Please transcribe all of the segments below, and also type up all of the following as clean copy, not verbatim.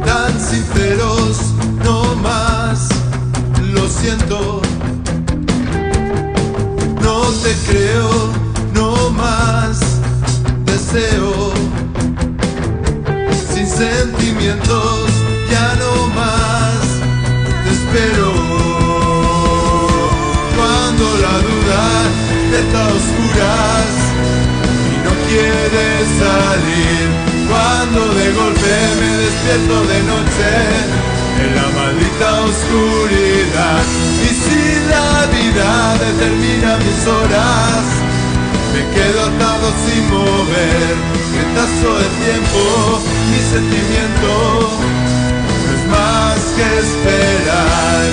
Tan sinceros, no más, lo siento. No te creo, no más, deseo. Sin sentimientos, ya no más, te espero. Cuando la duda está a oscuras y no quieres salir, cuando de golpe me despierto de noche en la maldita oscuridad, y si la vida determina mis horas, me quedo atado sin mover. Retazo el tiempo, mi sentimiento no es más que esperar.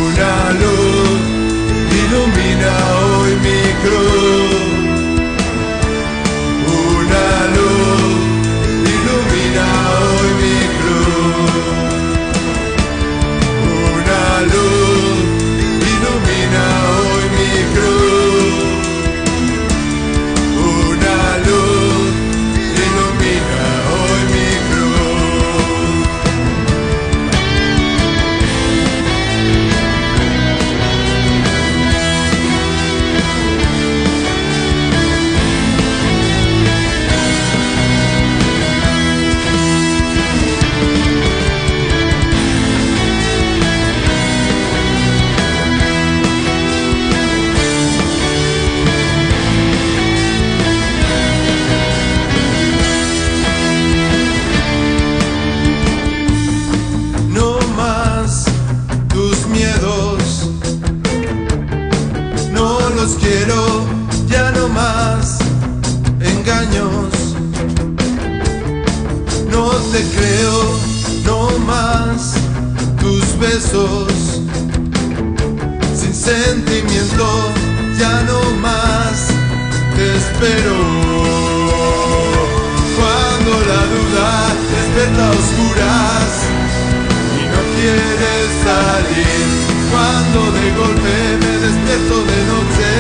Una luz ilumina hoy mi cruz. Una luz ilumina hoy mi cruz. Una luz ilumina hoy mi cruz. Una luz ilumina hoy mi cruz. No más tus miedos, no los quiero, ya no más engaños. No te creo, no más tus besos. Sin sentimiento, ya no más te espero. Cuando la duda despierta a oscuras y no quieres salir, cuando de golpe me despierto de noche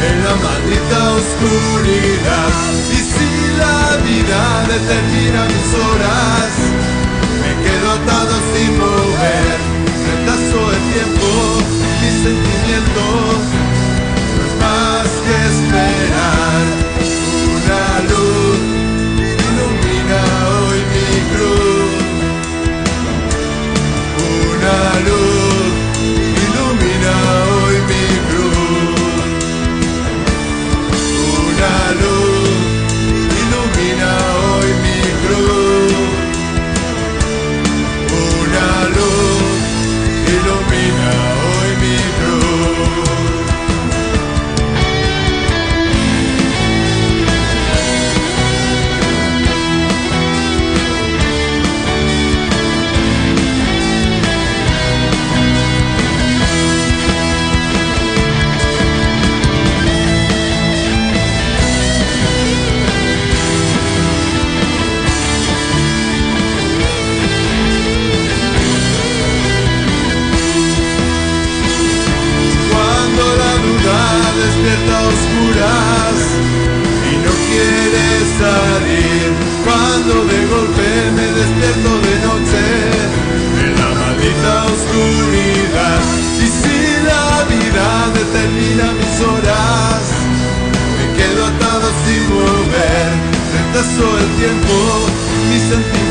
en la maldita oscuridad, y si la vida determina mis horas, me quedo atado sin mover. Retazo el tiempo, mi sentimiento no es más que esperar. Una luz ilumina hoy mi cruz. Una luz ilumina hoy mi cruz. Una luz ilumina hoy mi cruz. Una luz ilumina hoy mi cruz. Despierta a oscuras y no quieres salir, cuando de golpe me despierto de noche en la maldita oscuridad, y si la vida determina mis horas, me quedo atado sin mover. Retraso el tiempo, mi sentimiento